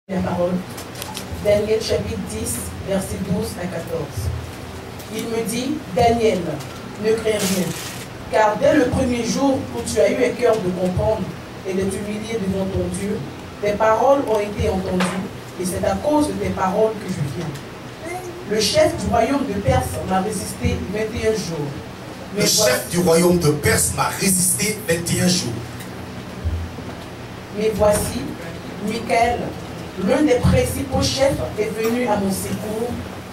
La parole. Daniel chapitre 10, versets 12 à 14. Il me dit, Daniel, ne crains rien, car dès le premier jour où tu as eu un cœur de comprendre et de t'humilier devant ton Dieu, tes paroles ont été entendues, et c'est à cause de tes paroles que je viens. Le chef du royaume de Perse m'a résisté 21 jours. Le chef du royaume de Perse m'a résisté 21 jours. Mais voici, Michael, l'un des principaux chefs, est venu à mon secours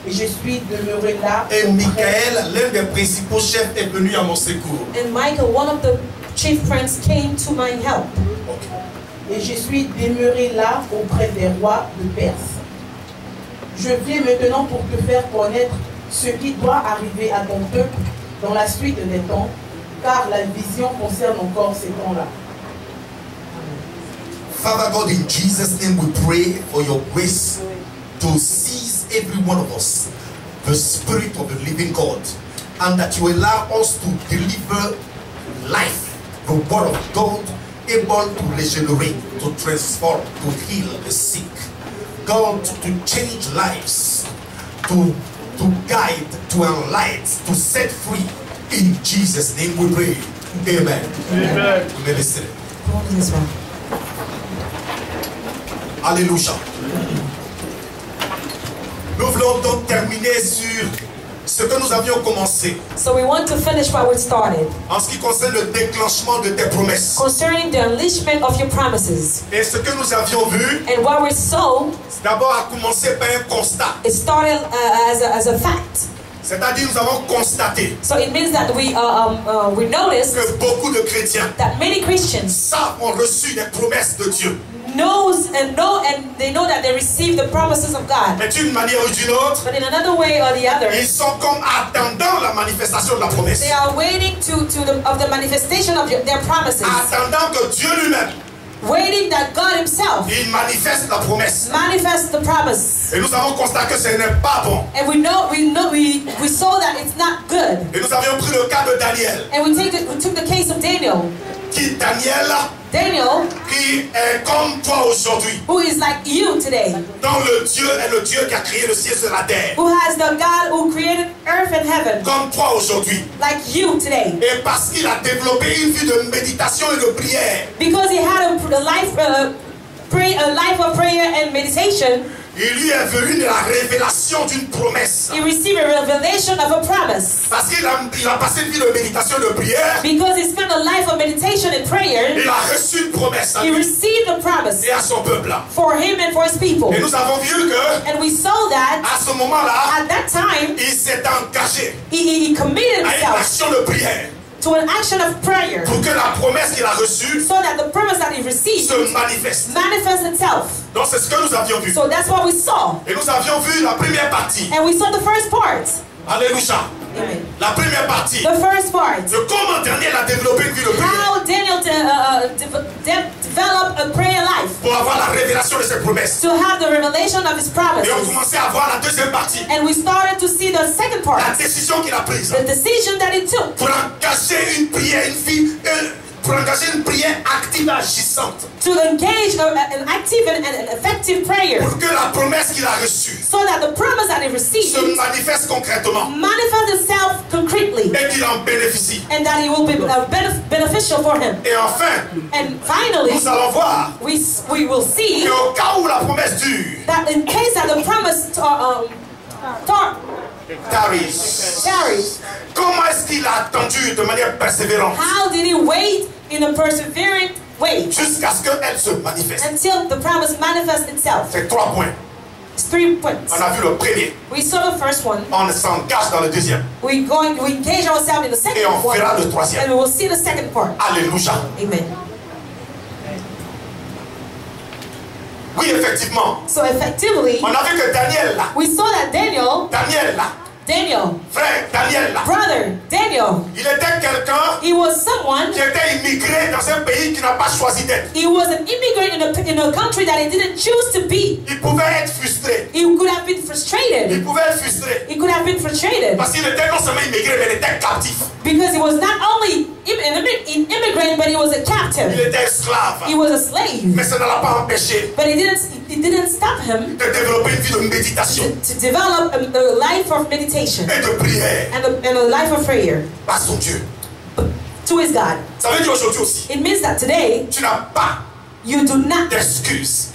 et je suis demeuré là. Et Michael, l'un des principaux chefs, est venu à mon secours. And Michael, one of the chief princes, came to my help. Et je suis demeuré là auprès des rois de Perse. Je viens maintenant pour te faire connaître ce qui doit arriver à ton peuple dans la suite des temps, car la vision concerne encore ces temps-là. Father God, in Jesus' name we pray for your grace to seize every one of us, the Spirit of the living God, and that you allow us to deliver life, the word of God, able to regenerate, to transform, to heal the sick. God, to change lives, to guide, to enlighten, to set free. In Jesus' name we pray. Amen. Amen. You may be seated. Israel. Alléluia. Nous voulons donc terminer sur ce que nous avions commencé So we want to finish what we started en ce qui concerne le déclenchement de tes promesses. concerning the unleashment of your promises. Et ce que nous avions vu, And what we saw, d'abord a commencé par un constat. it started as a fact. C'est-à-dire nous avons constaté So it means that we noticed que beaucoup de chrétiens that many Christians savent ont reçu des promesses de Dieu. they know that they receive the promises of God. Mais d'une manière ou d'une autre, But in another way or the other, ils sont comme attendant la manifestation de la promesse. they are waiting of the manifestation of their promises. Attendant que Dieu lui-même, Waiting that God Himself il manifeste la promesse. manifests the promise. Et nous avons constaté que ce n'est pas bon. And we saw that it's not good. Et nous avions pris le cas de Daniel. And we took the case of Daniel. Qui Daniel, qui est comme toi aujourd'hui. who is like you today, Dont le Dieu est le Dieu qui a créé le ciel sur la terre. who has the God who created earth and heaven, Comme toi aujourd'hui. like you today, Et parce qu'il a développé une vie de méditation et de prière, because he had a life of prayer and meditation. il lui est venu de la révélation d'une promesse. He received a revelation of a promise. Parce qu'il a passé une vie de méditation et de prière. Because he spent a life of meditation and prayer, Il a reçu une promesse à he lui received a promise et à son peuple. for him and for his people. Et nous avons vu que And we saw that à ce moment-là, at that time, il s'est engagé he committed à une himself action de prière to an action of prayer pour que la promesse qu'il a reçue so that the promise that he received se manifeste. manifests itself. Donc c'est ce que nous avions vu. So that's what we saw. Et nous avions vu la première partie. And we saw the first part. Alléluia. Amen. La première partie The first part. de comment Daniel a développé une vie de prière How Daniel developed a prayer life pour avoir la révélation de ses promesses. to have the revelation of his Et on promises. commençait à voir la deuxième partie. And we started to see the second La part. décision qu'il a prise The decision that he took pour engager une prière, pour engager une prière active et agissante. to engage an active and effective prayer Pour que la promesse qu'il a reçue so that the promise that he se received manifeste concrètement manifests itself concretely et qu'il en bénéficie. and that it will be beneficial for him. Et enfin, And finally, nous allons voir we will see qu'au cas où la promesse dure, that in case that the promise tarries, comment est-ce qu'il a attendu de manière persévérante how did he wait in a persevering way jusqu'à ce qu'elle se manifeste? until the promise manifests itself? C'est 3 points. It's 3 points. On a vu le premier. We saw the first one. On s'engage dans le deuxième. We engage ourselves in the Et second on one, verra le troisième. and we will see the second part. Alléluia. Amen. Oui, effectivement. So effectively, On a vu que Daniel là, we saw that Daniel, frère Daniel là, brother Daniel, il était quelqu'un he was someone, qui était immigré dans un pays qui n'a pas choisi d'être. he was an immigrant in a country that he didn't choose to be. Il pouvait être frustré. He could have been frustrated. Il pouvait être frustré. He could have been frustrated Parce qu'il était non seulement immigré, mais il était captif. Because he was not only an immigrant, but he was a Il captive. était esclave. He was a slave. Mais ça ne l'a pas empêché But it didn't stop him de développer une vie de méditation to develop a life of meditation et de prière and a life of prayer à son Dieu. to his God. Ça veut dire aujourd'hui aussi, It means that today tu n'as pas you do not d'excuses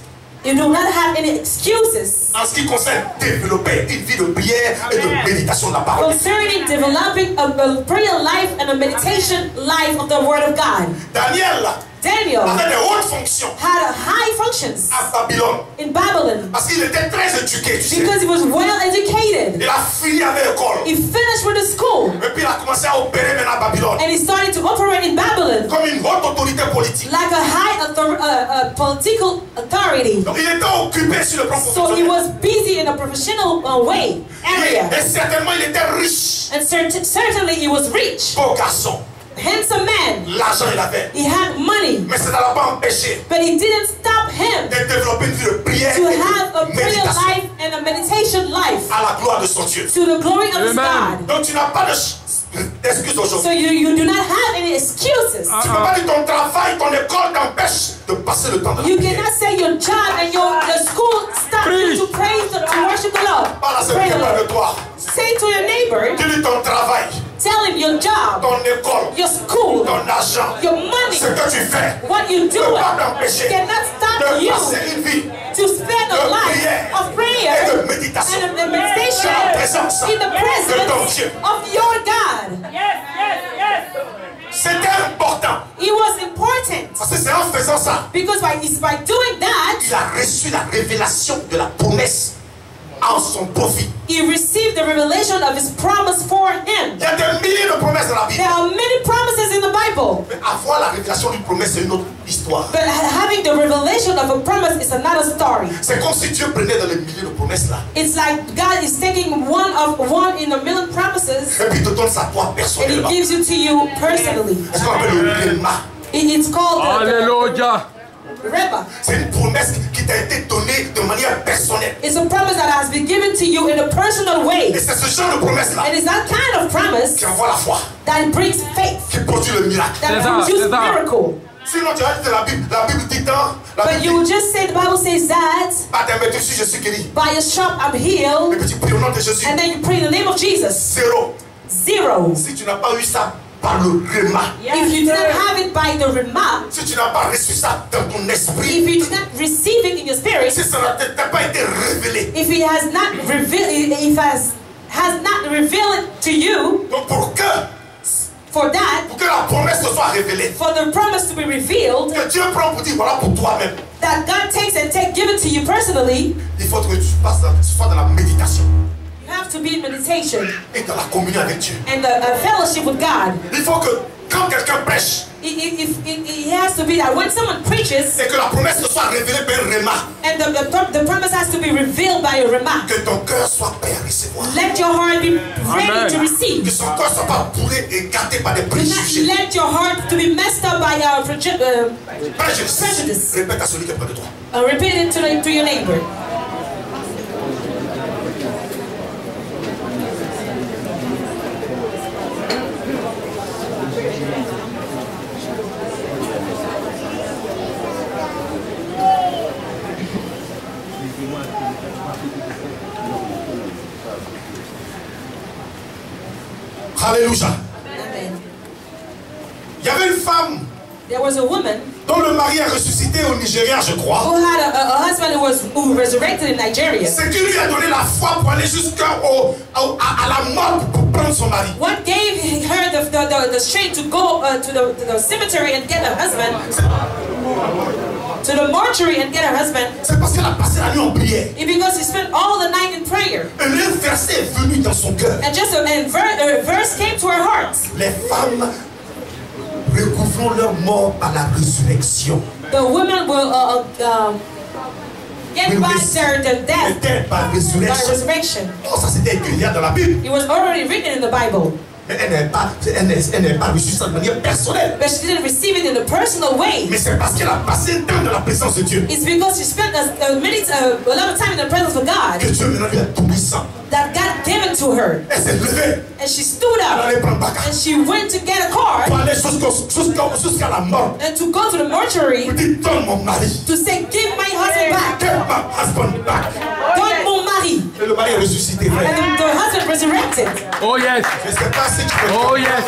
have any excuses en ce qui concerne développer une vie de prière et de méditation de la parole. concerning developing a prayer life and a meditation life of the Word of God. Daniel Daniel avait des hautes fonctions had a high functions à Babylone in Babylon parce qu'il était très éduqué, tu sais. because he was well educated. Il a fini avec l'école. He finished with the school Et puis il a commencé à opérer maintenant à Babylone and he started to operate in Babylon comme une haute autorité politique. like a high political authority. Donc il était occupé sur le plan So he professionnel. was busy in a professional way, area. Et certainement il était riche. And certainly he was rich, Beau garçon. handsome man. L'argent il avait. He had money, Mais ça ne l'a pas empêché but it didn't stop him de développer une vie de prière to et have a de prayer méditation life and a meditation life à la gloire de son Dieu. to the glory of his Amen. God. Donc tu n'as pas d'excuses So aujourd'hui. you do not have any excuses. Tu ne peux pas dire ton travail, ton école t'empêche de passer le temps de la You prière. cannot say your job and your school stop you to praise to worship the Lord. Parle à celui Pray qui the est près de Lord. toi. Say to your neighbor, Dis-lui ton travail, tell him your job, ton école, your school, ton argent, your money, ce que tu fais what you ne do peut pas t'empêcher cannot stop de you passer une vie to spend a life of prayer et de méditation and a meditation dans la présence in the de ton presence Dieu. of your God. C'était important It was important parce que c'est en faisant ça because by doing that, qu'il a reçu la révélation de la promesse en son profit. he received the revelation of his promise for him. Il y a des milliers de promesses dans la Bible. There are many promises in the Bible, Mais avoir la révélation d'une promesse, c'est une autre histoire. but having the revelation of a promise is another story. C'est comme si Dieu prenait dans les milliers de promesses là It's like God is taking one in a million promises et puis te donne sa toi and he personnellement. gives it to you personally. C'est ce qu'on appelle le réma. It's called Alléluia. Reba. C'est une promesse qui t'a été donnée de manière personnelle. It's a promise that has been given to you in a personal Et way. c'est ce genre de promesse là And it's that kind of promise qui envoie la foi, that brings faith, qui produit le miracle. that C'est ça, produces c'est ça. miracle. Sinon tu as dit la Bible dit tant, la But Bible you dit just say the Bible says that par tes mains dessus je suis guéri. by your strap I'm Et healed, puis tu pries au nom de Jésus. and then you pray in the name of Jesus. Zéro. Zero. Si tu n'as pas eu ça par le réma, If you did not have it by the Rema, si tu n'as pas reçu ça dans ton esprit, if you did not receive it in your spirit, si ça ne t'a pas été révélé, if it has not revealed, if has not revealed it to you, donc pour que la promesse te soit révélée, for the promise to be revealed, que Dieu prend pour dire voilà pour toi-même, that God takes and give it to you personally, il faut que tu sois dans la méditation you have to be in meditation et dans la communion avec Dieu. and a fellowship with God. Il faut que quand quelqu'un prêche It has to be that when someone preaches et que la promesse te soit révélée par un réma, and the promise has to be revealed by a Rema, que ton cœur soit prêt à recevoir, let your heart be ready Amen. to que receive. son cœur ne soit pas bourré et gâté par des Do not préjugés. let your heart to be messed up by Préjudice. prejudice. Répète à celui qui est près de toi. Repeat it to your neighbor. Alléluia. Amen. Il y avait une femme There was a woman dont le mari a ressuscité au Nigeria, je crois. who had a husband who resurrected in Nigeria. C'est qui lui a donné la foi pour aller jusqu'à à la mort pour prendre son mari. What gave her the strength to go to the cemetery and get a husband, to the mortuary and get a husband? C'est parce qu'elle a passé la nuit en prière. Because he spent all the night in prayer. Un verset est venu dans son cœur. And just a verse came to her heart. Les femmes recouvrons leur mort par la résurrection. The women will get back their death Peut-être par by résurrection. resurrection. Oh, ça c'était écrit hier dans la Bible. It was already written in the Bible. Mais elle n'est pas reçue ça de manière personnelle. But she didn't receive it in a personal way. Mais c'est parce qu'elle a passé un temps dans la présence de Dieu. It's because she spent a lot of time in the presence of God Que Dieu maintenant lui a donné ça. that God gave it to her. Elle s'est levée. And she stood Elle up allait prendre Baca. and she went to get a car Pour aller jusqu'à la mort. and to go to the mortuary Elle dit, donne mon mari. to say, give my husband back. Give my husband back. Donne mon mari. Et le mari est ressuscité, frère. And the husband resurrected. Oh yes. Je ne sais pas si tu me Oh comprends. yes.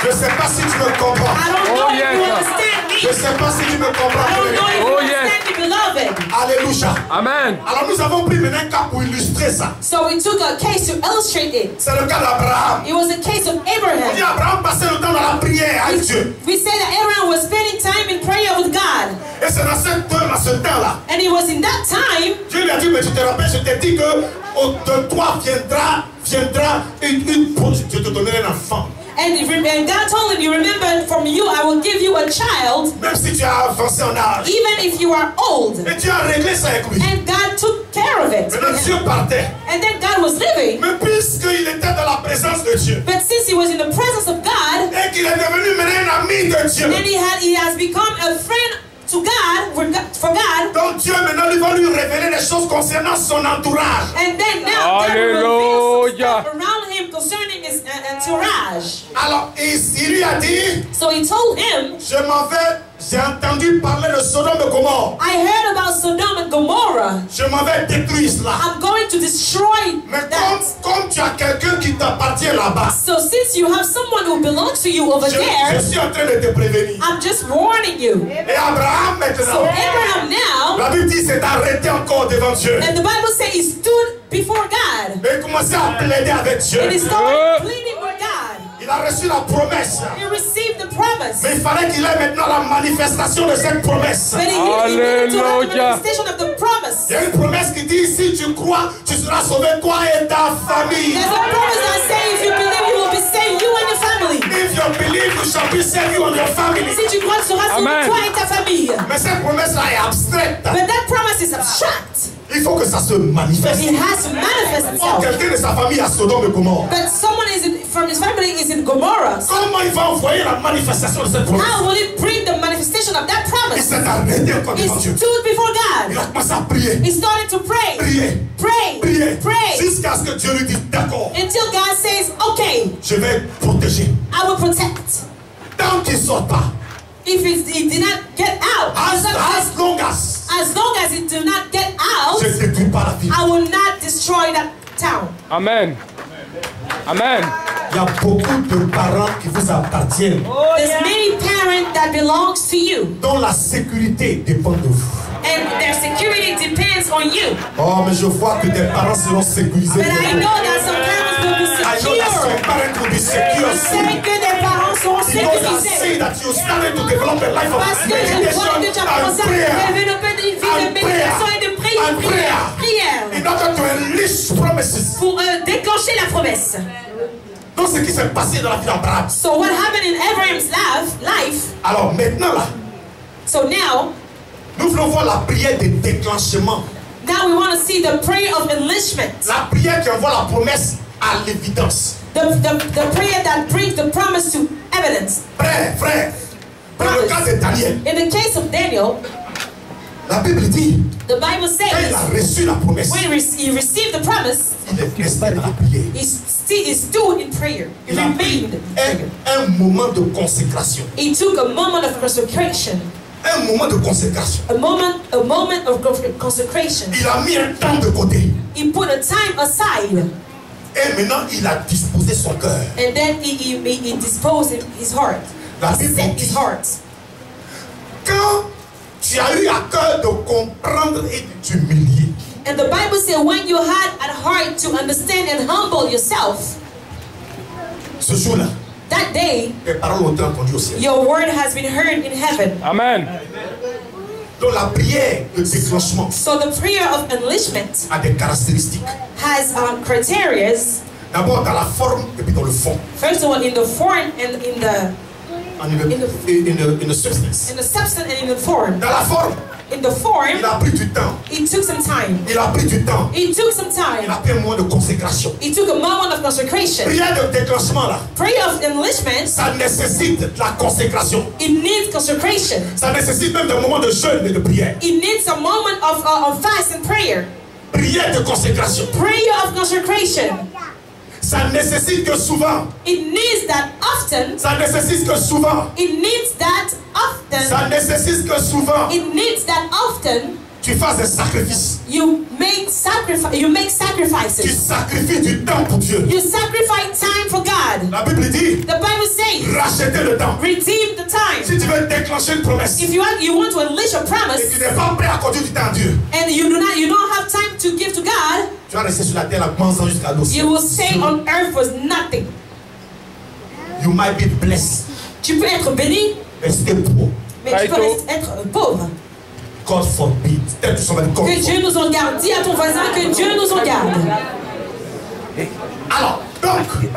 Je ne sais pas si tu me comprends. I don't know Oh, if yes, you sir. understand me. Je ne sais pas si tu me I don't know comprends. if you Oh, yes. understand me, beloved. Alléluia. Amen. Alors nous avons pris maintenant un cas pour illustrer ça. So we took a case to illustrate it. C'est le cas d'Abraham. It was a case of On dit Abraham. Abraham passait le temps dans la prière avec Dieu. We say that Abraham was spending time in prayer with God. Et c'est dans ce temps-là. And it was in that time, Dieu lui a dit, mais tu te rappelles, je t'ai dit que de toi viendra je te donnerai un enfant. and God told him, you remember, from you I will give you a child, Même si tu as avancé en âge. even if you are old. Et Dieu a réglé ça avec lui. And God took care of it. Maintenant Dieu partait. And then God was living. Mais puisqu'il était dans la présence de Dieu. But since he was in the presence of God, Et qu'il est devenu maintenant un ami de Dieu. and he has become a friend to God, for God, Donc Dieu maintenant va lui révéler des choses concernant son entourage. and then now God will reveal some Hallelujah. stuff around him concerning his entourage. Alors il lui a dit, So he told him, je m'en vais, j'ai entendu parler de Sodome et Gomorrhe. I heard about Sodom and Gomorrah. Je m'en vais détruire cela. I'm going to destroy Mais that. comme tu as quelqu'un qui t'appartient là-bas, So since you have someone who belongs to you over je there, suis en train de te prévenir. I'm just warning you. Et Abraham So maintenant, Abraham now, la Bible dit s'est arrêté encore devant Dieu. and the Bible says he stood before God, Et il commençait à plaider avec Dieu. and he started pleading with God. Il a reçu la promesse. He received the promise. Mais il fallait qu'il ait maintenant la manifestation de cette promesse. But he needed to have the Hallelujah. manifestation of the promise. Il y a une promesse qui dit si tu crois, tu seras sauvé toi et ta famille. There's a promise that says if you believe, you will be saved, you and your family. If you believe, you shall be saved, you and your family. Si tu crois, tu seras sauvé, Amen. toi et ta famille. Mais cette promesse-là est abstraite. But that promise is abstract. Il faut que ça se manifeste. It has to manifest Or itself. quelqu'un de sa famille à Sodome et Gomorrhe. But someone from his family is in Gomorrah. Comment il va envoyer la manifestation de cette promesse? How will it bring the manifestation of that Il promise? s'est arrêté encore He devant Dieu. stood before Il God. a commencé à prier. He started to pray. Prier. Pray. Prier. Pray. Jusqu'à ce que Dieu lui dise d'accord. Until God says, okay, Je vais protéger. I will protect. Tant qu'il ne sort pas. If he did not get out, As long as it did not get out, je ne détruis pas la ville. I will not destroy that town. Amen. Amen. Il y a beaucoup de parents qui vous appartiennent, There's many parents that belongs to you, dont la sécurité dépend de vous. and their security depends on you. Oh, mais je vois que tes parents seront sécurisés. But I know that some parents will be I know that some secure. parents will be secure. C'est que des parents sont Because I sécurisés. see that you started to develop a life of Parce que je crois que tu as commencé meditation à and prayer. développer une vie de méditation et de prière. In order to unleash promises. Pour déclencher la promesse. Donc ce qui s'est passé dans la vie d'Abraham. So what happened in Abraham's life? Alors maintenant là, So now nous voulons voir la prière de déclenchement. we want to see the prayer of enlistment. La prière qui envoie la promesse à l'évidence. The prayer that brings the promise to evidence. Frère, dans le cas de Daniel, In the case of Daniel, la Bible dit, the Bible quand il says a reçu la promesse, when he received the promise, il est resté dans la prière. he stood in prayer. He Il a pris remained in prayer. un moment de consécration. He took a moment of consecration. Un moment de consécration. A moment of consecration. Il a mis un temps de côté. He put a time aside, Et maintenant, il a disposé son cœur. and then he disposed his heart. La He Bible set dit, his heart. quand tu as eu à cœur de comprendre et de t'humilier, And the Bible says when you had at heart to understand and humble yourself, ce jour-là, that day tes paroles ont été entendues au ciel. your word has been heard in heaven. Amen. Donc la prière de déclenchement So the prayer of enlistment a des caractéristiques. has criteria. D'abord dans la forme et puis dans le fond. First of all, in the form and in In the substance. the substance and in the form. Dans la forme, In the form, il a pris du temps. it took some time. Il a pris du temps. It took some Il time. a pris un moment de consécration. It took a moment of consecration. Prière de déclenchement là, Prayer of enlistment, ça nécessite de la consécration. it needs consecration. Ça nécessite même des moments de jeûne et de prière. It needs a moment of fast and prayer. Prière de consécration. Prayer of consecration. Ça nécessite que souvent. It needs that often. Ça nécessite que souvent. It needs that often. Ça nécessite que souvent. It needs that often. Tu fasses des sacrifices. You make sacrifices. Tu sacrifies du temps pour Dieu. You sacrifice time for God. La Bible dit, The Bible says, rachetez le temps. redeem the time. Si tu veux déclencher une promesse If you want to unleash a et promise tu n'es pas prêt à conduire du temps à Dieu, and you don't have time to give to God, tu vas rester sur la terre en pensant jusqu'à l'eau. you will stay on earth with nothing. You might be blessed, Tu peux être béni, mais stay poor. mais tu peux être pauvre. God forbid. Tell to somebody, God Que forbid. Dieu nous en garde. Dis à ton voisin que Dieu nous en garde. Alors, donc,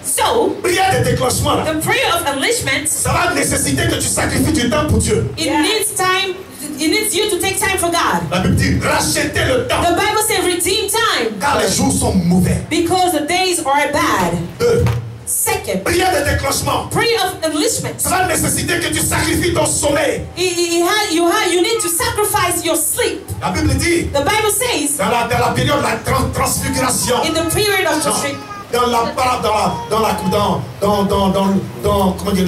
So, prière de déclenchement là, the prayer of enlistment, ça va nécessiter que tu sacrifies du temps pour Dieu. it needs time. It needs you to take time for God. La Bible dit, rachetez le temps, The Bible says redeem time car les jours sont mauvais. because the days are bad. 2. Second, Prière de déclenchement. prayer of enlistment. Ça va nécessiter que tu sacrifies ton sommeil. You need to sacrifice your sleep. La Bible dit, The Bible says dans la période de la transfiguration, in the period of the comment dire,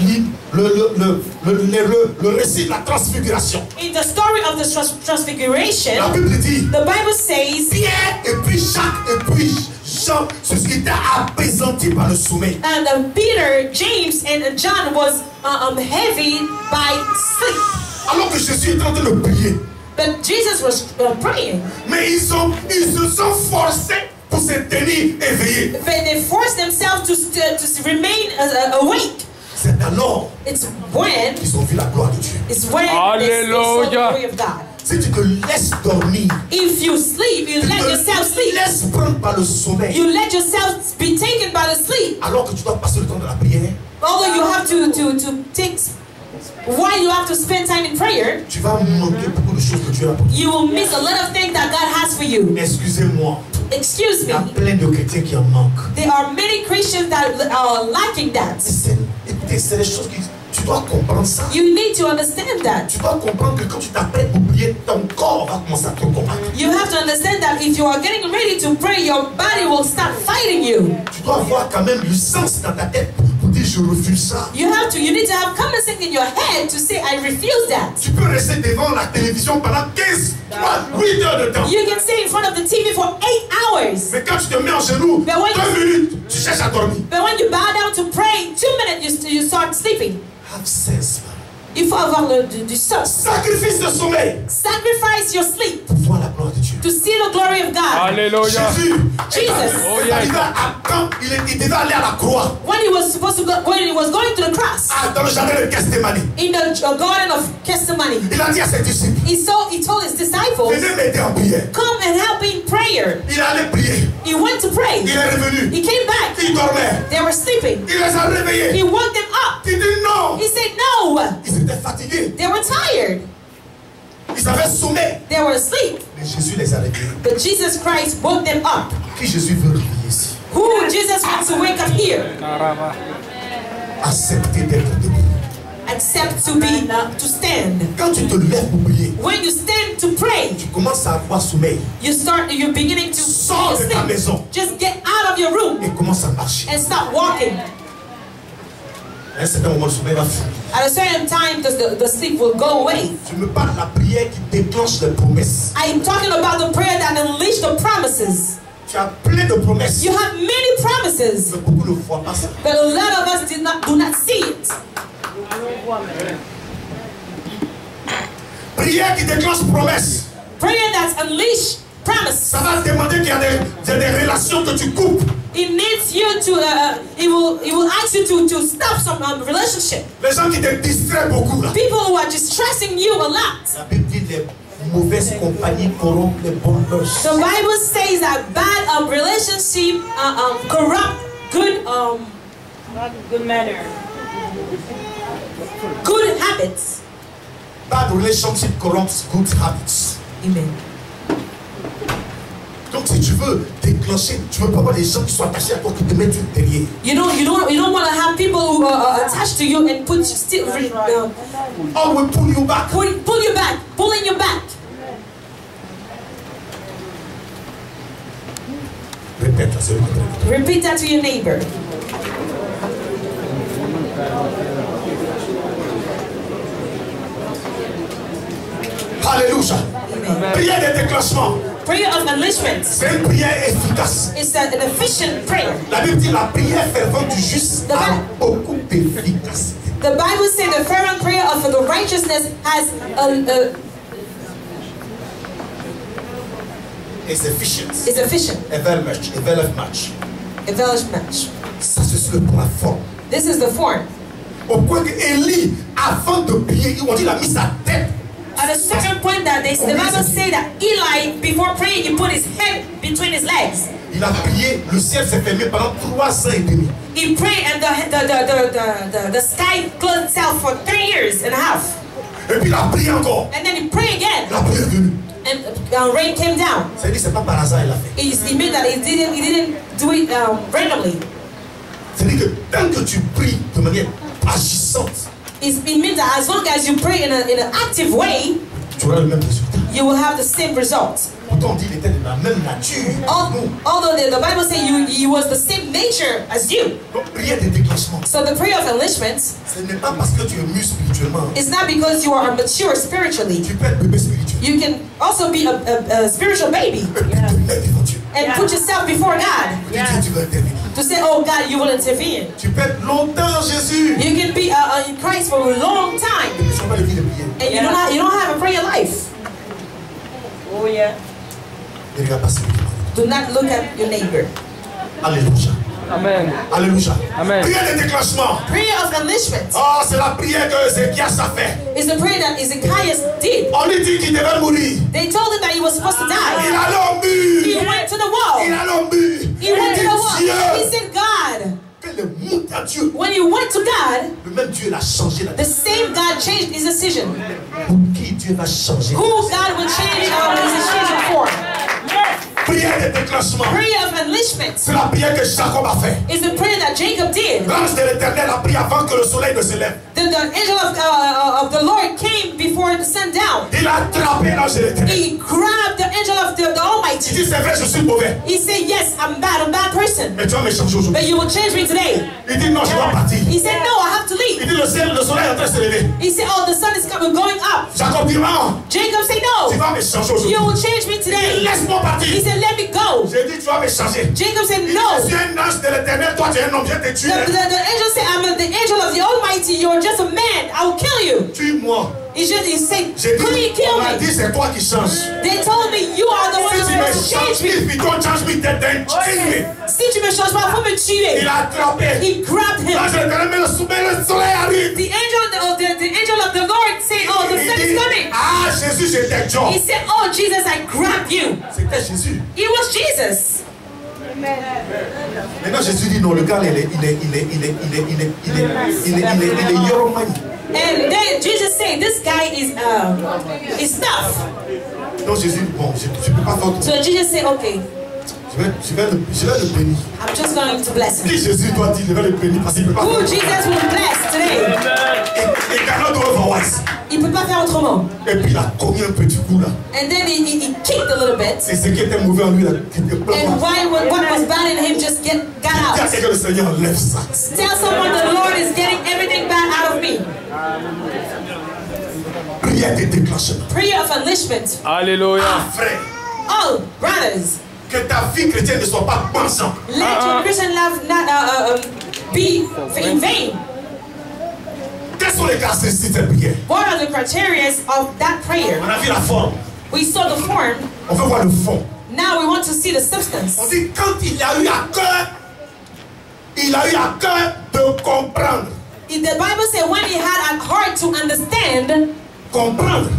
le récit de la transfiguration. in the story of the transfiguration, La Bible dit, the Bible says, Pierre et puis Jacques et puis Jean se sont apaisantis par le sommeil. and Peter, James, and John was heavy by sleep. Alors que Jésus est en train de prier. But Jesus was praying. Mais ils se sont forcés pour se tenir éveillés. But they forced themselves to remain awake. C'est alors It's when qu'ils ont vu la gloire de Dieu. they saw the Hallelujah. glory of God. Si tu te laisses dormir, If you sleep, you tu let yourself te sleep. laisses prendre par le sommeil, You let yourself be taken by the sleep. alors que tu dois passer le temps de la prière, Although you have to take, while you have to spend time in prayer, tu vas manquer beaucoup de choses que Dieu a pour toi. you will miss a lot of things that God has for you. Excusez-moi, Excuse il y a me. plein de chrétiens qui en manquent. There are many Christians that are lacking that. Écoutez, c'est des choses que tu dois comprendre ça. You need to understand that. Tu dois comprendre que quand tu t'apprêtes pour prier, ton corps va commencer à te combattre. You have to understand that if you are getting ready to pray, your body will start fighting you. Tu dois avoir quand même le sens dans ta tête pour dire je refuse ça. You need to have common sense in your head to say, I refuse that. Tu peux rester devant la télévision pendant 15, 8 heures de temps. You can stay in front of the TV for 8 hours. Mais quand tu te mets en genoux, Mais oui. 2 minutes, tu cherches à dormir. But when you bow down to pray, 2 minutes you start sleeping. Have sense, man. Il faut avoir du sens. Sacrifice de sommeil Sacrifice your sleep pour voir la gloire de Dieu. to see the glory of God. Hallelujah. Jésus Jesus. est arrivé à quand il devait aller à la croix, When he was supposed to go, when he was going to the cross, dans le jardin de Gethsémani, in the garden of Gethsemane, il a dit à ses disciples, he told his disciples, venez m'aider en prière. come and help me in prayer. Il allait prier. He went to pray. Il est revenu. He came back. Il dormait. They were sleeping. Il les a réveillés. He woke them up. Il dit non. He said no. Ils étaient fatigués. They were tired. Ils avaient sommeil. They were asleep. Mais Jésus les a réveillés. But Jesus Christ woke them up. Qui Jésus veut réveiller ici? Who Jesus wants to wake up here? Accepter d'être debout. Except to stand. Quand tu te lèves pour prier, When you stand to pray, tu commences à avoir sommeil. you're beginning to Sors de ta sleep. maison Just get out of your room et commence à marcher. and start walking. À un certain moment, le sommeil va finir. At a certain time, the sleep will go away. Je me parle de la prière qui déclenche les promesses. I am talking about the prayer that unleashed the promises. Tu as plein de promesses. You have many promises, Mais beaucoup ne voient pas ça. but a lot of us do not see it. Prière qui déclenche promesses. Prayer that's unleashed promise. Ça va te demander qu'il y a des relations que tu coupes. It needs you to. It will ask you to stop some relationship. Les gens qui te distraient beaucoup là. People who are distressing you a lot. La Bible dit les mauvaises compagnies corrompent les bonnes mœurs. The Bible says that bad relationship corrupt good manner, good habits. Bad relationship corrupts good habits. Amen. Donc si tu veux déclencher, tu veux pas avoir des gens qui sont attachés à toi qui te mettent derrière. You don't want to have people who are attached to you and put you still Oh, we pull you back. pull you back, pulling you back. Répète, c'est le Repeat that to your neighbor. Alléluia. Prière de déclenchement. Prayer of enlistment. C'est une prière efficace. It's an efficient prayer. La Bible dit la prière fervente du juste a beaucoup d'efficacité. The Bible says the fervent prayer of the righteousness has It's efficient. is efficient. Availeth much. Availeth much. Ça c'est pour la forme. This is the form. Au point que Élie, avant de prier, on dit il a mis sa tête. At a certain point that the Bible say that Eli, before praying, he put his head between his legs. Il a prié, le ciel s'est fermé pendant 3 ans et demi. He prayed and the sky closed itself for 3 years and a half. Et puis il a prié encore. And then he prayed again. La prière est venue. And rain came down. Ça veut dire c'est pas par hasard il a fait. He meant that he didn't do it randomly. C'est-à-dire que tant que tu pries de manière agissante, It means that as long as you pray in an active way, tu auras le même résultat. you will have the same result. Pourtant on dit qu'il était de la même nature. Although the Bible says he was the same nature as you. Donc prière de déclenchement. So the prayer of enlistment Ce n'est pas parce que tu es mûr spirituellement. is not because you are mature spiritually. Tu peux être bébé spirituel. You can also be a spiritual baby Et puis te mettre devant Dieu. and put yourself before God Dieu, tu vas intervenir. to say, oh God, you will intervene. Tu peux être longtemps Jésus. You can be in Christ for a long time Et puis tu n'as pas de vie de prière. and you don't have a prayer life. Oh yeah. Ne regarde pas spirituellement. Do not look at your neighbor. Alléluia. Amen. Alléluia. Amen. Prière de déclenchement. Prayer of enlistment Oh, c'est la prière que Ézéchias a fait. is the prayer that Ezekiel did. On lui dit qu'il devait mourir. They told him that he was supposed to Il die. allait au He mur. went to the Il wall. allait au mur. He went to the wall. He Dieu. said, God. Que le monde à Dieu. When he went to God, Le même Dieu l'a changé la the same God changed his decision. Pour qui Dieu va changer? Who God will change his decision for. Prière de déclenchement. Prayer of enlistment C'est la prière que Jacob a fait. is the prayer that Jacob did. L'ange de l'Éternel a prié avant que le soleil ne se lève. The angel of the Lord came before the sun down. Il a attrapé l'ange de l'Éternel. He grabbed the angel of the Il Almighty. dit c'est vrai, je suis mauvais. He said, yes, I'm a bad person. Mais tu vas me changer aujourd'hui. But you will change me today. Il dit non, je dois partir. He said, no, I have to Il leave. dit le soleil est en train de se lever. He said, oh, the sun is going up. Jacob dit non, Jacob said, tu no, vas me changer aujourd'hui. you will change me today. Laisse-moi He partir. said, let me go. J'ai dit tu vas me changer. Jacob said, Il dit, no. je suis un ange de l'Éternel, toi tu es un homme, je vais te tuer. The angel said, I'm the angel of the Almighty. You're just a man. I will kill you. Tue-moi. He said, J'ai could you dit, kill on m'a me? dit c'est toi qui changes. They told me you are the one Si who's tu me supposed to change changes, me. if you don't change me, then kill me. Si tu me changes pas, faut me Il tuer. a attrapé. He grabbed him. L'ange de l'Éternel, mais le soleil arrive. The angel of the Lord said, oh, the Il sun is dit, coming. ah Jésus, j'étais John. He said, oh, Jesus, I grabbed you. C'était Jésus. It was Jesus. Maintenant Jésus dit non, le gars il est Yoromani. And then Jesus said, this guy is tough. Donc Jésus dit bon, je ne peux pas faire autrement. So Jesus said, okay, Je vais le bénir. I'm just going to bless him. Qui Jésus doit dire, je vais le bénir parce qu'il ne peut pas Who faire. Jesus will bless today? Et cannot do otherwise. Il peut pas faire autrement. Et puis il a commis un petit coup là. And then he kicked a little bit. C'est ce qui était mauvais en lui là. And what was bad in him just got Dis à out. quelqu'un, le Seigneur enlève ça. Tell someone the Lord is getting everything bad out of me. Prière de déclenchement. Prayer of enlistment. Alléluia. Frère, Oh, brothers, que ta vie chrétienne ne soit pas pensante. let your Christian life not be in vain. Quelles sont les caractéristiques de cette prière? What are the criteria of that prayer? On a vu la forme. We saw the form. On veut voir le fond. Now we want to see the On substance. dit quand il a eu à cœur de comprendre. The Bible said when he had a heart to understand, Comprendre,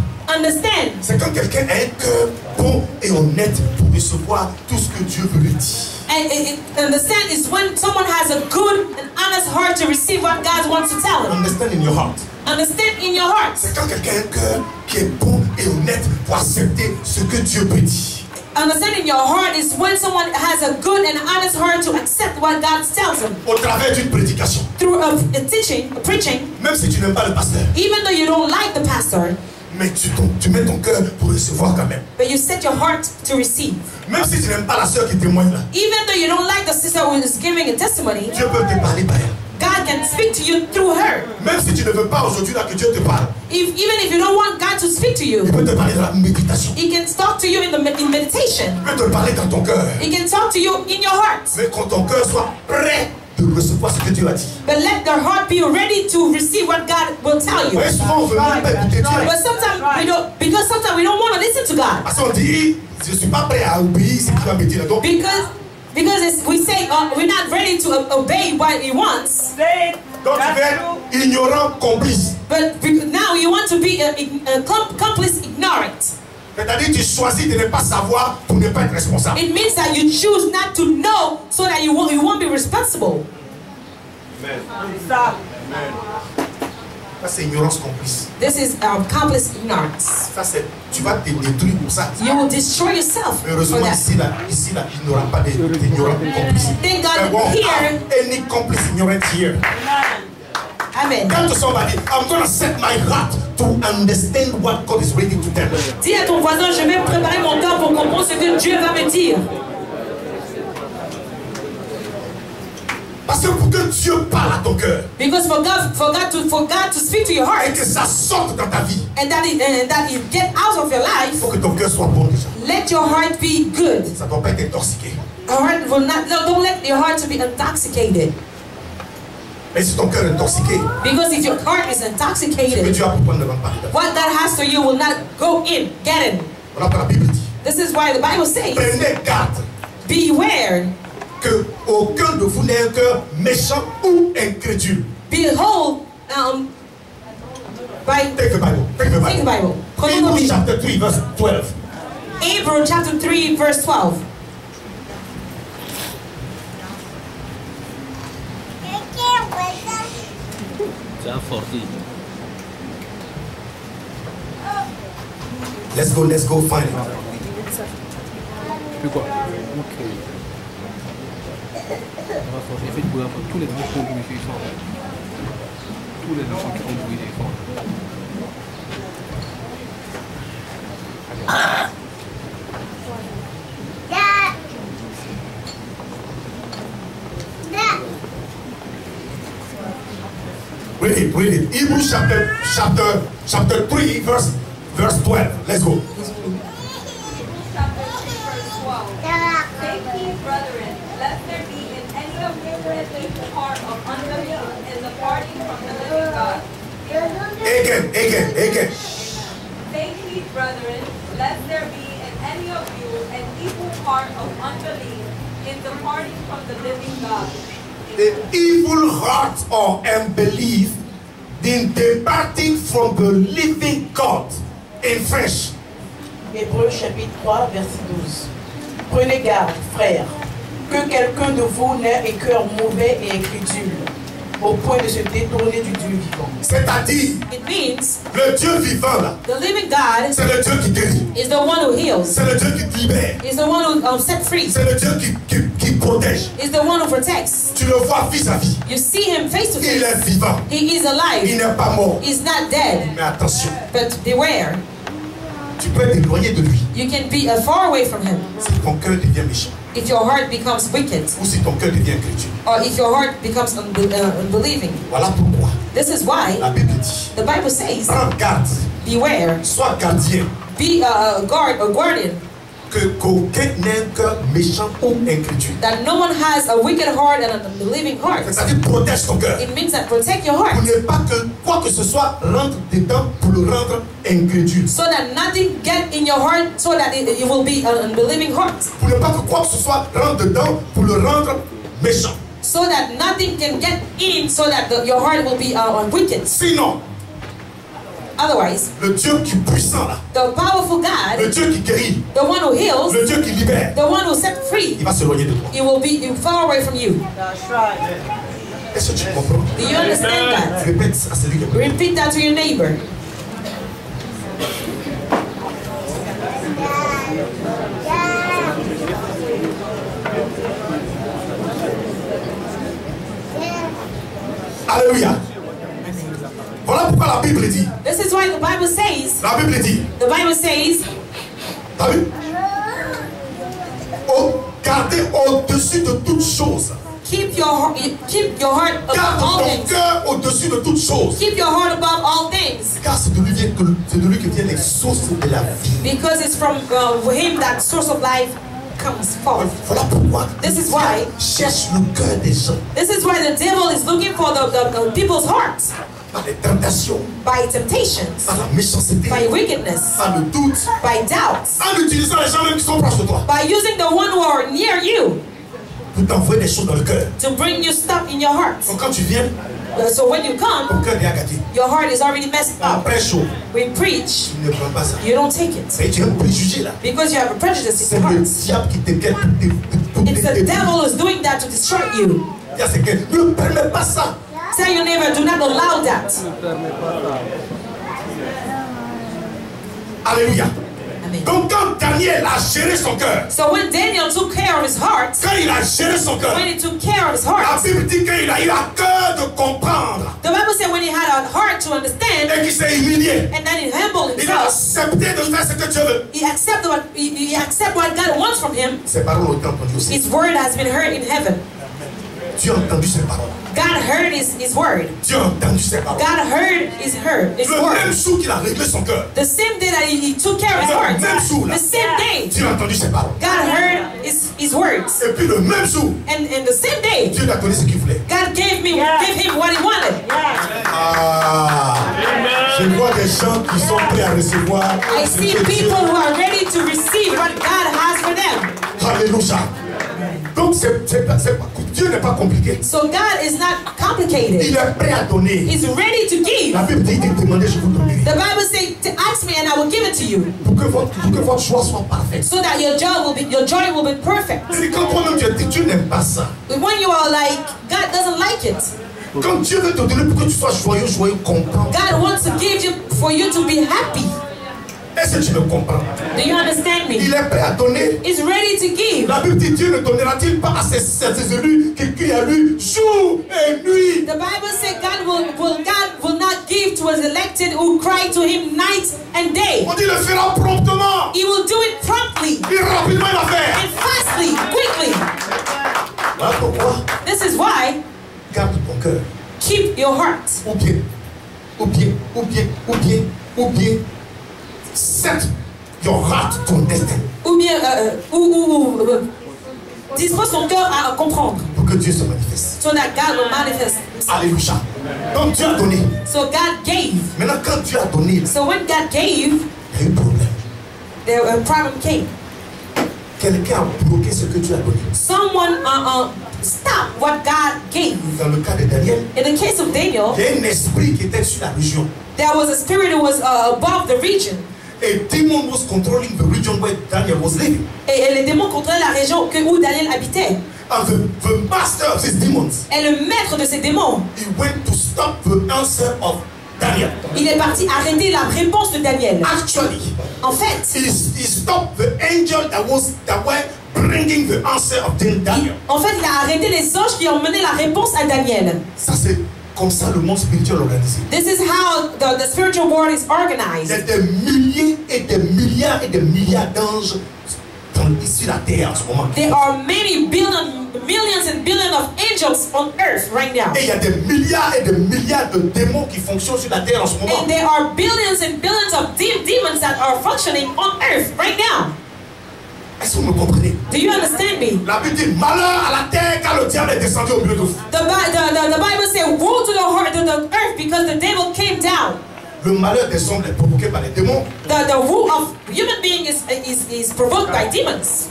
c'est quand quelqu'un a un cœur bon et honnête pour recevoir tout ce que Dieu veut lui dire. and understand is when someone has a good and honest heart to receive what God wants to tell him. Understand in your heart. Understand in your heart. C'est quand quelqu'un a un cœur qui est bon et honnête pour accepter ce que Dieu peut dire. Understanding your heart is when someone has a good and honest heart to accept what God tells them. Au travers d'une prédication. Through a teaching, a preaching. Même si tu n'aimes pas le pasteur. Even though you don't like the pastor. Mais tu mets ton cœur pour recevoir quand même. But you set your heart to receive. Même si tu n'aimes pas la sœur qui témoigne là. Even though you don't like the sister who is giving a testimony. Dieu peut te parler par elle. God can speak to you through her. Même si tu ne veux pas aujourd'hui là que Dieu te parle. Even if you don't want God to speak to you. Il peut te parler dans la méditation. He can talk to you in meditation. Il peut te parler dans ton cœur. He can talk to you in your heart. Mais quand ton cœur soit prêt de recevoir ce que Dieu a dit. But let their heart be ready to receive what God will tell you. Ouais, souvent on veut même pas écouter Dieu. But sometimes we don't, because sometimes we don't want to listen to God. Parce qu'on dit, je suis pas prêt à obéir ce qu'il va me dire. Donc, because we say we're not ready to obey what He wants. Donc tu vas être ignorant complice. But now you want to be a complice ignorant. C'est-à-dire tu choisis de ne pas savoir pour ne pas être responsable. It means that you choose not to know so that you won't be responsible. Amen. Ça c'est ignorance complice. This is complice ignorance. Ça c'est, tu vas te détruire pour ça. You will destroy yourself. Heureusement ici là, il n'y aura pas d'ignorant complice. Thank God here. Any complice ignorant here. Amen. Come to somebody. I'm going to set my heart to understand what God is ready to tell me. Dis à ton voisin, je vais préparer mon cœur pour comprendre ce que Dieu va me dire. Parce que pour que Dieu parle à ton cœur. Because for God to speak to your heart. Et que ça sorte dans ta vie. And that it get out of your life. Il faut que ton cœur soit bon déjà. Let your heart be good. Ça ne doit pas être intoxiqué. Don't let your heart to be intoxicated. Mais si ton cœur est intoxiqué, because if your heart is intoxicated, Dieu a pour prendre devant parler. What God has for you will not go in, get in. Voilà ce que la Bible dit. This is why the Bible says, prenez garde. Beware. Que aucun de vous n'ait un cœur méchant ou incrédule. Behold, Take the Bible. Take the Bible. Take the Bible. Hebrews chapter 3 verse 12. Hebrews chapter 3 verse 12. Let's go find it. Quoi? Ok. Tous les enfants qui me font fort. Tous les enfants qui ont brûlé fort. Read it. Hebrews chapter 3 verse 12. Let's go. Take heed, brethren, lest there be in any of you an evil heart of unbelief in the parting from the living God. Again. Take heed, brethren, lest there be in any of you an evil heart of unbelief in the parting from the living God. The evil heart or unbelief in departing from the living God. In French. Hébreux chapitre 3 verset 12. Prenez garde, frères, que quelqu'un de vous n'ait un cœur mauvais et incrédule, au point de se détourner du Dieu vivant. C'est-à-dire, it means le Dieu vivant là, the living God c'est le Dieu qui guérit, is the one who heals, c'est le Dieu qui te libère, is the one who set free, c'est le Dieu qui protège. is the one who protects. Tu le vois vis-à-vis. You see him face to Il face. est vivant. He is alive. Il n'est pas mort. He's not dead. Mais attention, But beware, tu peux t'éloigner de lui you can be far away from him si ton cœur devient méchant if your heart becomes wicked, ou si ton cœur devient incrédule. or if your heart becomes unbelieving. Voilà pourquoi This is why la Bible dit, the Bible says, prends garde, beware, sois gardien, be a guardian, que qu'aucun n'ait un cœur méchant ou incrédule. that no one has a wicked heart and an unbelieving heart. C'est-à-dire protège ton cœur. It means that protect your Pour heart, ne pas que quoi que ce soit rentre dedans pour le rendre incrédule. so that nothing get in your heart, so that it will be an unbelieving heart, Pour ne pas que quoi que ce soit rentre dedans pour le rendre méchant. so that nothing can get in, so that your heart will be wicked. Sinon, Otherwise, le Dieu qui est puissant là, the powerful God, le Dieu qui guérit, the one who heals, le Dieu qui libère, the one who set free, il va s'éloigner de toi. it will be far away from you. Est-ce que tu comprends? Do you understand that? Répète à celui qui est près. Repeat that to your neighbor. why the Bible says, La Bible dit, t'as vu? Gardez au-dessus de toutes choses. keep your heart above Garde all ton things. cœur au-dessus de toutes choses. Keep your heart above all things. Car c'est de lui que viennent les sources de la vie. Because it's from him that source of life comes forth. Voilà pourquoi This is why. cherche le cœur des gens. This is why the devil is looking for the people's hearts. Par les tentations, By temptations, par la méchanceté, by wickedness, par le doute, by doubts, en utilisant les gens même qui sont proches de toi by using the one who are near you pour t'envoyer des choses dans le cœur. to bring you stuff in your heart. Donc quand tu viens, So when you ton come, cœur est gâté. your heart is already messed up. Après chaud, We preach, tu ne prends pas ça. you don't take it. Mais tu as un préjugé là. Because you have a prejudice in C'est your le heart. diable qui te guette pour It's the devil who's doing that to destroy you. C'est que ne permets pas ça. Tell your neighbor, do not allow that. Alléluia. Amen. Donc quand Daniel a géré son cœur, So when Daniel took care of his heart, quand il a géré son cœur, when he took care of his la heart, Bible dit qu'il a eu à cœur de comprendre the Bible said when he had a heart to understand, et qu'il s'est humilié. and then he humbled Il a himself, accepté de faire ce que Dieu veut. he accepted what God wants from him. Ces paroles ont été entendues aussi. His word has been heard in heaven. Dieu a entendu ces paroles. God heard his word. Dieu a entendu ces paroles. God heard his Le word. même jour qu'il a réglé son cœur, The same day that he took care of his heart, the same day Dieu a entendu ses paroles. God heard his words. Et puis le même jour, And the same day, Dieu lui a donné ce qu'il voulait. God gave him what he wanted. Ah, je vois des gens qui sont prêts à recevoir. I see people who are ready to receive what God has for them. Alléluia. Donc Dieu n'est pas compliqué. So God is not complicated. Il est prêt à donner. He's ready to give. La Bible dit demandez, je vous donnerai. The Bible says to ask me and I will give it to you, Pour que votre choix soit parfait. so that your joy will be perfect. C'est quand toi-même tu dis Dieu n'aime pas ça. When you are like, God doesn't like it. Quand Dieu veut te donner pour que tu sois joyeux, content. God wants to give you for you to be happy. Est-ce que tu me comprends? Do you understand me? Il est prêt à donner. He's ready to give. La Bible dit Dieu ne donnera-t-il pas à ses élus qui crient à lui jour et nuit? The Bible says God will not give to his elected who cry to him night and day. On dit il le fera promptement. He will do it promptly Il rapidement il va faire. and fastly, quickly. Voilà pourquoi This is why garde ton cœur. keep your heart. Ou bien set your heart to destiny. Ou bien, dispose ton cœur à comprendre. Pour que Dieu se manifeste. So that God will manifest himself. Alléluia. Donc Dieu a donné. So God gave. Maintenant quand Dieu a donné, So when God gave, il y a eu un problème. a problem came. Quelqu'un a bloqué ce que Dieu a donné. Someone stopped what God gave. Dans le cas de Daniel, In the case of Daniel, il y a un esprit qui était sur la région. there was a spirit who was above the region. A demon was controlling the region where Daniel was living. Et les démons contrôlaient la région où Daniel habitait. And the master of these demons, Et le maître de ces démons, he went to stop the answer of Daniel. il est parti arrêter la réponse de Daniel. Actually, En fait, he stopped the angel that were bringing the answer of Daniel. il a arrêté les anges qui ont mené la réponse à Daniel. Ça c'est comme ça le monde spirituel organisé. This is how the spiritual world is Il y a organized. des milliers et des milliards d'anges sur la terre en ce moment. There are millions and billions of angels on earth right now. Et il y a des milliards et des milliards de démons qui fonctionnent sur la terre en ce moment. And there are billions and billions of demons that are functioning on earth right now. Est-ce que vous me comprenez? Do you understand me? La Bible dit malheur à la terre car le diable est descendu au milieu de vous. The Bible says, woe to the earth because the devil came down. Le malheur des hommes est provoqué par les démons. The woe of human being is provoked by demons.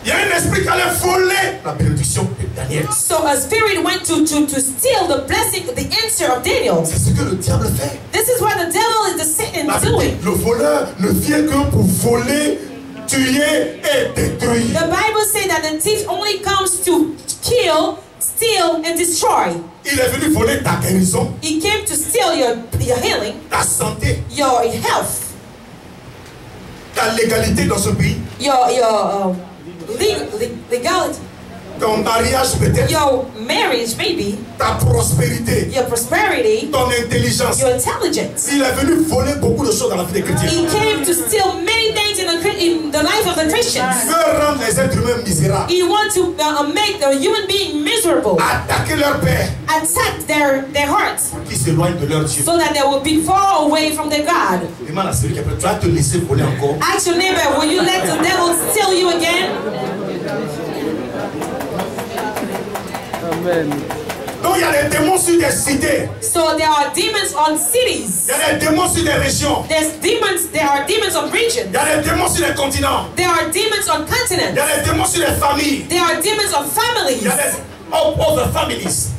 Il y a un esprit qui allait voler la bénédiction de Daniel. So a spirit went to steal the blessing, the answer of Daniel. C'est ce que le diable fait. This is what the devil is Satan La Bible doing. dit, le voleur ne vient que pour voler, tuer et détruire. The Bible says that the thief only comes to kill, steal, and destroy. Il est venu voler ta guérison, He came to steal your healing, ta santé, your health, ta légalité dans ce pays. your legality. ton mariage peut-être, your marriage, maybe, ta prospérité, your prosperity, ton intelligence. your intelligence. Il est venu voler beaucoup de choses dans la vie des chrétiens. He came to steal many things in the life of the Il Christians. veut rendre les êtres humains misérables. He wants to make the human being miserable, Attaquer leur père attack their hearts, qui s'éloignent de leur Dieu. so that they will be far away from their God. Demande à celui qui est prêt. Tu vas te laisser voler encore. Ask your neighbor, will you let the devil steal you again? Amen. Donc il y a des démons sur des cités. So there are demons on cities. Il y a des démons sur des régions. There are demons on regions. Il y a des démons sur les continents. There are demons on Il y continents. a des démons sur les familles. There are demons on Il y a families. des over families.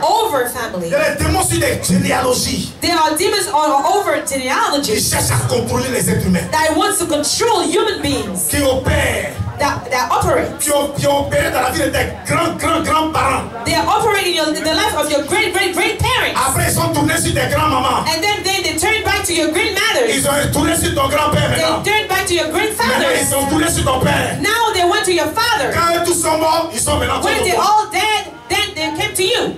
Over Il families. y a des démons sur des généalogies. There are demons over Qui genealogies cherchent à contrôler les êtres humains. that wants to control human beings. Qui opèrent. That operate. Qui opèrent dans la vie de tes grands-parents. They are operating in the life of your great parents. Après ils sont tournés sur tes grands-mamans. And then they turn back to your grandmothers. Ils ont tourné sur ton grand-père maintenant. They turn back to your Maintenant grandfathers. ils sont tournés sur ton père. Now they went to your father. Quand eux tous sont morts, ils sont maintenant When tous they're morts. all dead, then they came to you.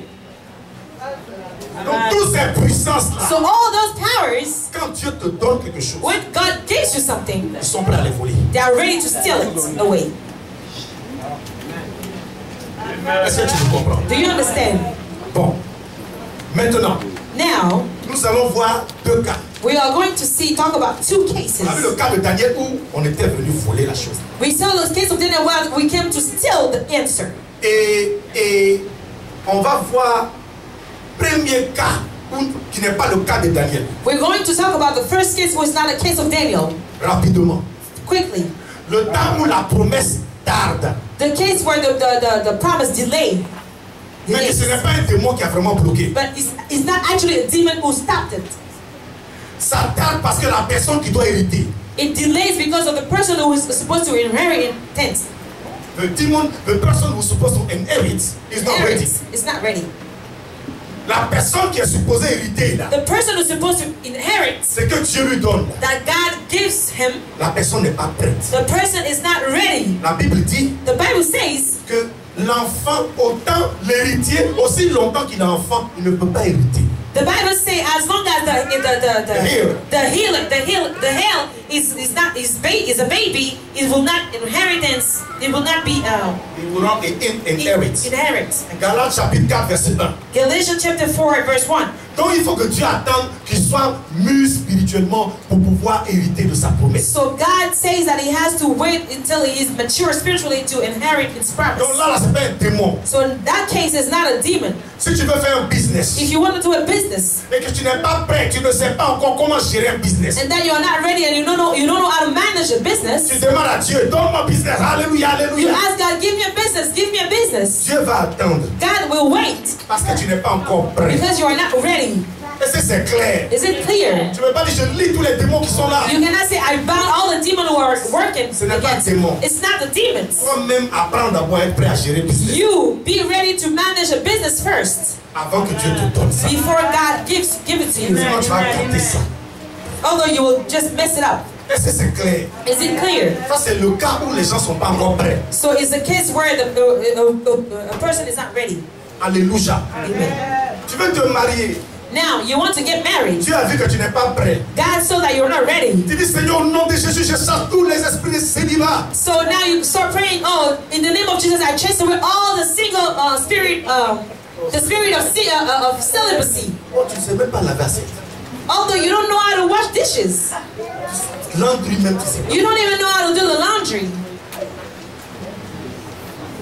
Donc toutes ces puissances-là, So all those powers, quand Dieu te donne quelque chose, when God gives you something, ils sont prêts à les voler. they are ready to steal it away. Est-ce que tu me comprends? Do you understand? Bon. Maintenant, Now, nous allons voir deux cas. we are going to talk about two cases. On a vu le cas de Daniel où on était venu voler la chose. We saw those cases of Daniel where we came to steal the answer. Et on va voir premier cas qui n'est pas le cas de Daniel. We're going to talk about the first case, which is not a case of Daniel. Rapidement. Quickly. Le temps où la promesse tarde. The case where the promise delayed. Mais ce n'est pas un démon qui a vraiment bloqué. But it's not actually a demon who stopped it. Ça tarde parce que la personne qui doit hériter. It delays because of the person who is supposed to inherit it. The person who's supposed to inherit is not ready. It's not ready. La personne qui est supposée hériter là, The person who's supposed to inherit, c'est que Dieu lui donne. that God gives him, La personne n'est pas prête. the person is not ready. La Bible dit The Bible says que l'enfant, autant l'héritier, aussi longtemps qu'il est enfant, il ne peut pas hériter. The Bible says as long as the hell is a baby, it will not inheritance. It will not be Il will not inherit. inherit. Galates chapitre 4 verset 1. Galatians chapter 4 verse 1. Donc il faut que Dieu attende qu'il soit mûr spirituellement pour pouvoir hériter de sa promesse. So God says that he has to wait until he is mature spiritually to inherit his promise. Donc là, c'est pas un démon. So in that case, it's not a demon. Si tu veux faire un business If you want to do a business et que tu n'es pas prêt, tu ne sais pas encore comment gérer un business, and then you're not ready and you don't know how to manage a business, tu demandes à Dieu, donne-moi business, alléluia, you alléluia. ask God, give me a business, give me a business. Dieu va attendre God will wait parce que tu n'es pas encore prêt. because you are not ready. Est-ce que c'est clair? Is it clear? Tu ne peux pas dire, je lis tous les démons qui sont là. You cannot say, I bound all the demons who are working Ce n'est pas against. démon. It's not the demons. Toi-même, apprends d'abord à être prêt à gérer le business You be ready to manage a business first avant que Dieu te donne ça. before God give it to you. Sinon, tu vas tenter ça. Although you will just mess it up. Est-ce que c'est clair? Is it clear? Ça, c'est le cas où les gens ne sont pas encore prêts. So it's a case where a person is not ready. Alléluia. Amen. Tu veux te marier. Now, you want to get married. Dieu a vu que tu n'es pas prêt. God saw that you're not ready. Tu dis, Seigneur, au nom de Jésus, je chasse tous les esprits de célibat. So now you start praying, oh, in the name of Jesus, I chase away all the single spirit, the spirit of celibacy. Oh, tu ne sais même pas laver assiette. Although you don't know how to wash dishes. Laundry même, tu sais pas. You don't even know how to do the laundry.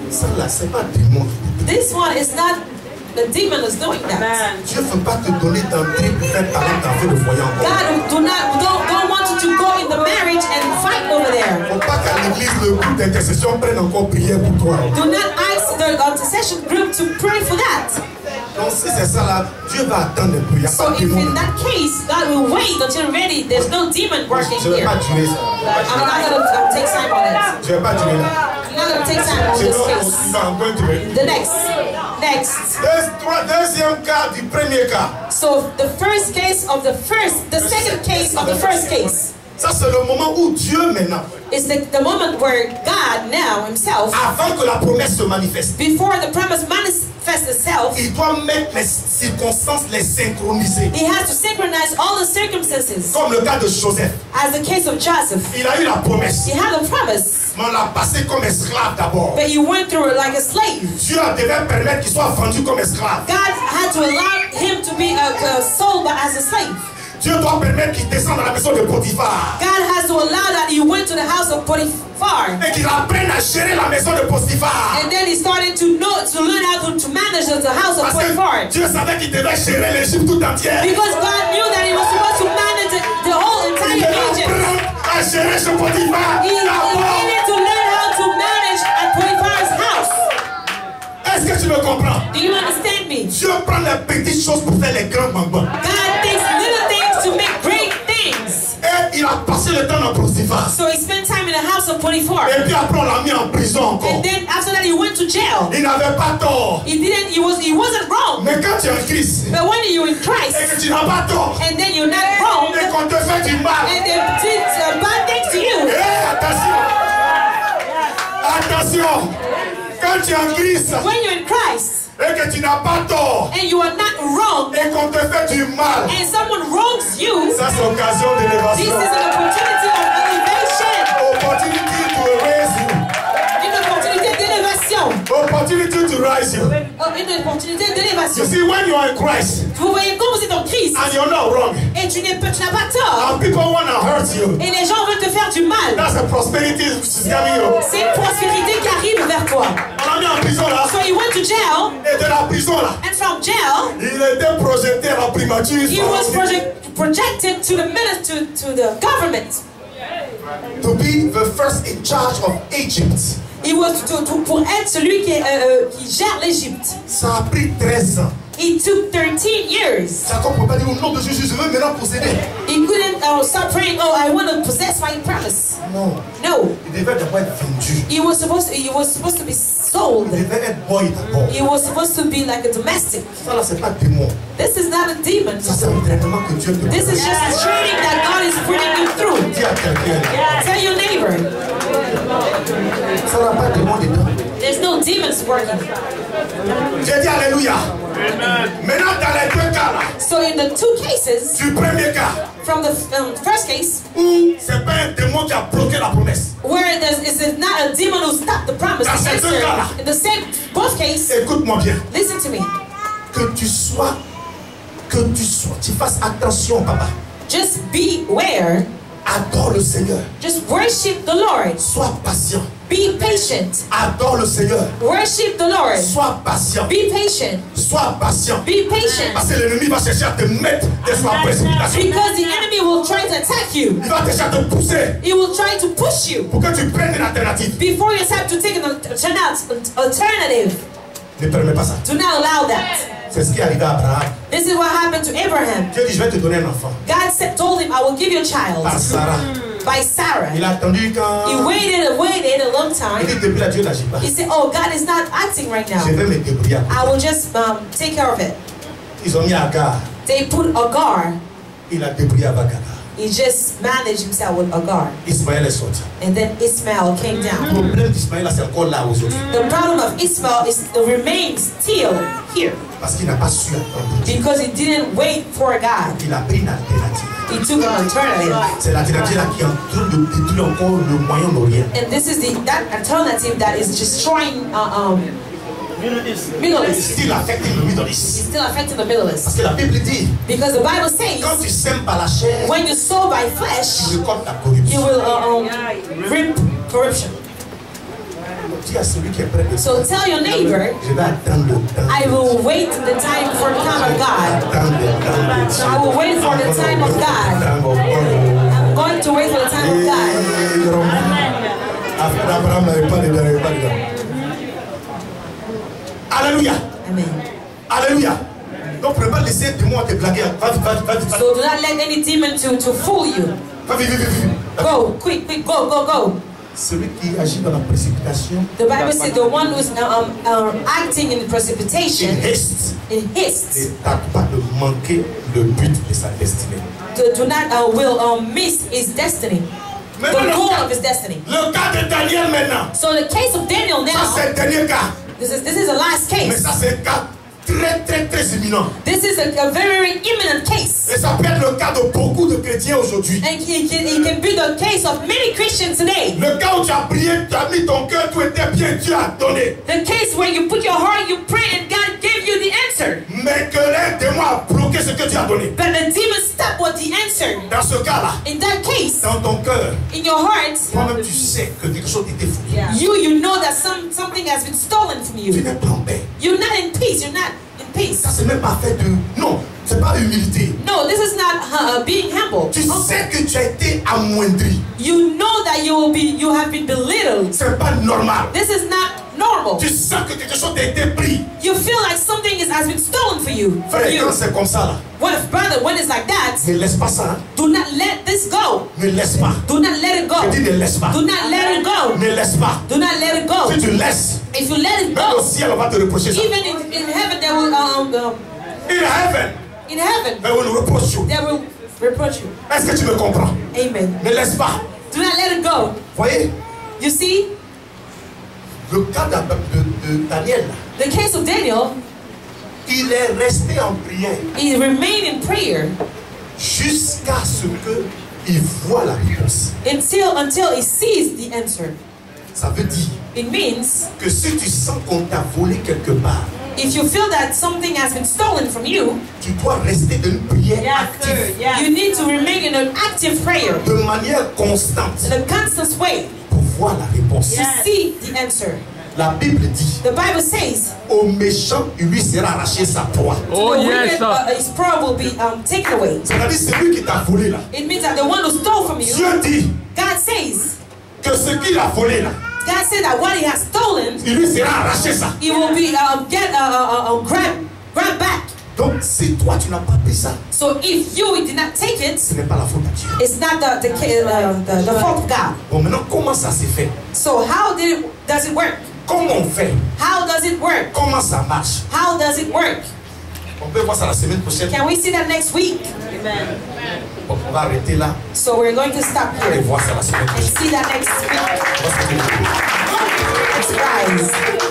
Ça là, c'est pas démon. This one is not the demon is doing that. Dieu ne veut pas te donner d'entrée pour faire parler d'enfant de voyant encore. God don't want you to go in the marriage and fight over there. Faut pas qu'à l'église, le groupe d'intercession prenne encore prière pour toi. Do not ask the intercession group to pray for that. Donc si c'est ça là, Dieu va attendre un peu. Il n'y a So pas de if démon. in that case, God will wait until you're ready. There's no demon working Je ne vais here. pas durer ça. I'm not going to take time on it. Je ne vais pas durer là. I'm not going to take time on this Sinon, case. I'm going to wait. The next. Deuxième cas du premier cas. So the second case of the first case. Ça, c'est le moment où Dieu maintenant, It's the moment where God now himself, avant que la promesse se manifeste, before the promise manifests itself, il doit mettre les circonstances, les synchroniser. he has to synchronize all the circumstances. Comme le cas de Joseph. As the case of Joseph, Il a eu la promesse, he had a promise, mais on l'a passé comme esclave d'abord. but he went through it like a slave. Dieu devait permettre qu'il soit vendu comme esclave. God had to allow him to be sold but as a slave. Dieu doit permettre qu'il descende dans la maison de Potiphar. God has to allow that he went to the house of Potiphar. Et qu'il apprenne à gérer la maison de Potiphar. And then he started to learn how to manage the house of Parce que Potiphar. Dieu savait qu'il devait gérer l'Égypte tout entière. Because God knew that he was supposed to manage the whole Il entire devait Egypt. apprendre à gérer ce Potiphar. He needed to learn how to manage at Potiphar's house. Est-ce que tu me comprends? Do you understand me? Dieu prend les petites choses pour faire les grands bonbons. God takes little things to make great things. Et il a passé le temps dans Potiphar. So he spent time in the house of Potiphar. Et puis après on l'a mis en prison encore. And then after that he went to jail. Il n'avait pas tort. He wasn't wrong. Mais quand tu es en Christ But when you're in et Christ que tu n'as pas tort and then you're not wrong et qu'on te fait du mal, and they did bad things to you. attention, attention, quand tu es en Christ When you're in Christ et que tu n'as pas tort and you are not wrong et qu'on te fait du mal, and someone wrongs you, ça c'est occasion this d'élévation. is an opportunity of elevation. Opportunity to raise you. Une opportunité d'élévation. Opportunity to rise you. Une opportunité d'élévation. You see, when you are in Christ Vous voyez, quand vous êtes en Christ and you're not wrong, et tu n'as pas tort and people want to hurt you, et les gens veulent te faire du mal, that's a prosperity is coming you. c'est une prospérité qui arrive vers toi. On l'a mis en prison là, So he went to jail, et de la prison là, and from jail il était projeté à la primature. he was projected to the government. To be the first in charge of Egypt. He was pour être celui qui gère l'Égypte. Ça a pris 13 ans. It took 13 years. Jacob ne peut pas dire au nom de Jésus, je veux maintenant posséder. He couldn't stop praying, oh, I want to possess my promise. Non. No. Il devait d'abord être vendu. He was supposed to be sold. Il devait être boy d'abord. He was supposed to be like a domestic. Ça là, c'est pas démon. This is not a demon. Ça, c'est un traitement que Dieu te This donne. is just a training that God is putting you through. Dis à quelqu'un, Tell your neighbor, ça n'a pas de démon dedans. there's no demons working. J'ai dit Alléluia. Maintenant, dans les deux cas là, So in the two cases, du premier cas, from the first case, où c'est pas un démon qui a bloqué la promesse. where it's not a demon who stopped the promise. Dans ces deux cas-là. In the same, both cases, Écoute-moi bien. listen to me. Que tu fasses attention, papa. Just beware. Adore le Seigneur. Just worship the Lord. Sois patient. Be patient. Adore le Seigneur. Worship the Lord. Sois patient. Be patient. Sois patient. Be patient. Parce que l'ennemi va chercher à te mettre des soins précipitation. Because the enemy will try to attack you. Il va chercher à te pousser He will try to push you pour que tu prennes une alternative. before you have to take an alternative. Ne permets pas ça. Do not allow that. C'est ce qui est arrivé à Abraham. This is what happened to Abraham. Dieu dit, je vais te donner un enfant. God told him, I will give you a child. Par Sarah. By Sarah. Il a attendu quand... He waited a long Il time. dit, depuis là, Dieu n'agit pas. He said, oh, God is not acting right now. Je vais me débrouiller. I will just take care of it. Ils ont mis Agar. They put Agar. Il a débrouillé avec Agar. He just managed himself with Agar. Ismaël est sorti. And then Ismail came Le down. problème d'Ismaël, c'est encore là aujourd'hui. The problem of Ismail remains still here. Parce qu'il n'a pas su attendre. Because he didn't wait for God. Il a pris une alternative. He took an alternative. C'est l'alternative là qui est en train de détruire encore le Moyen-Orient. And this is that alternative that is destroying Middle It's East. still affecting the Middle East. It's still affecting the Middle Parce East. que la Bible dit, Because the Bible quand tu says, sèmes par la chair, when you sow by flesh, tu récoltes la you corruption. will reap corruption. Dis à celui qui est près de toi, So tell your neighbor, je vais attendre le temps. I will wait the time for the time of God. Attendre le temps de Dieu. I will wait for the time of God. I'm going to wait for the time of God. Abraham n'avait pas dedans. Alléluia. Amen. Alléluia. Donc, ne pas laisser des mots te blaguer. Vas-y. So do not let any demon to fool you. Vas-y. Go, quick, go. Celui qui agit dans la précipitation, The Bible says the one who is acting in precipitation, in haste, in haste, ne tarde pas de manquer le but de sa destinée. will miss his destiny, the goal of his destiny. Le cas de Daniel maintenant. So the case of Daniel Ça now, c'est le dernier cas. this is the last Mais case. ça c'est un cas très imminent. This is a very imminent case. Et ça peut être le cas de beaucoup de chrétiens aujourd'hui. And it can be the case of many Christians today. Le cas où tu as prié, tu as mis ton cœur, tout était bien, Dieu a donné. The case where you put your heart, you pray, and God gave you the answer. Mais que l'un démon a bloqué ce que Dieu a donné. But the demon stopped what the answer. Dans ce cas-là, In that case, dans ton cœur, in your heart, toi-même tu sais que quelque chose t'était fou. you know that something has been stolen from Tu you. n'es pas en paix. You're not in peace. You're not in peace. Ça c'est même pas fait de... Non, c'est pas humilité. No, this is not being humble. Tu sais que tu as été amoindri. You know that you have been belittled. C'est pas normal. This is not normal. Tu sens que quelque chose t'a été pris. You feel like something has been stolen for you. Frère, quand c'est comme ça là, What if, brother, when it's like that, ne laisse pas ça. Hein. do not let this go. Ne laisse pas. Do not let it go. Je dis ne laisse pas. Do not let it go. Ne laisse pas. Do not let it go. Si tu laisses, If you let it même au go, ciel on va te reprocher ça. even in heaven, they will In heaven, they will reproach you. they will reproach you. Est-ce que tu me comprends? Amen. Ne laisse pas. Do not let it go. Voyez, You see, le cas de Daniel, là, the case of Daniel, il est resté en prière he remained in prayer jusqu'à ce qu'il voit la réponse. until he sees the answer. Ça veut dire It means que si tu sens qu'on t'a volé quelque part, if you feel that something has been stolen from you, tu dois rester dans une prière active, you need to remain in an active prayer de manière constante, in a constant way pour voir la réponse. to see the answer. La Bible dit, The Bible says au méchant, il lui sera arraché sa proie. Oh the yes, wicked, his proud will be taken away. C'est-à-dire, c'est lui qui t'a volé là. It means that the one who stole from you, Dieu dit God says, que ce qu'il a volé là, God said that what he has stolen, il lui sera arraché ça. he will be grab back. Donc, si toi tu n'as pas pris ça, So if you did not take it, ce n'est pas la faute à Dieu. it's not the fault of God. Bon, maintenant, comment ça s'est fait? So how does it work? Comment on fait? How does it work? Comment ça marche? How does it work? On peut voir ça la semaine prochaine. Can we see that next week? Bon, on va arrêter là So we're going to stop et here voir ça la semaine and prochaine. see that next week. On va se dire. Surprise.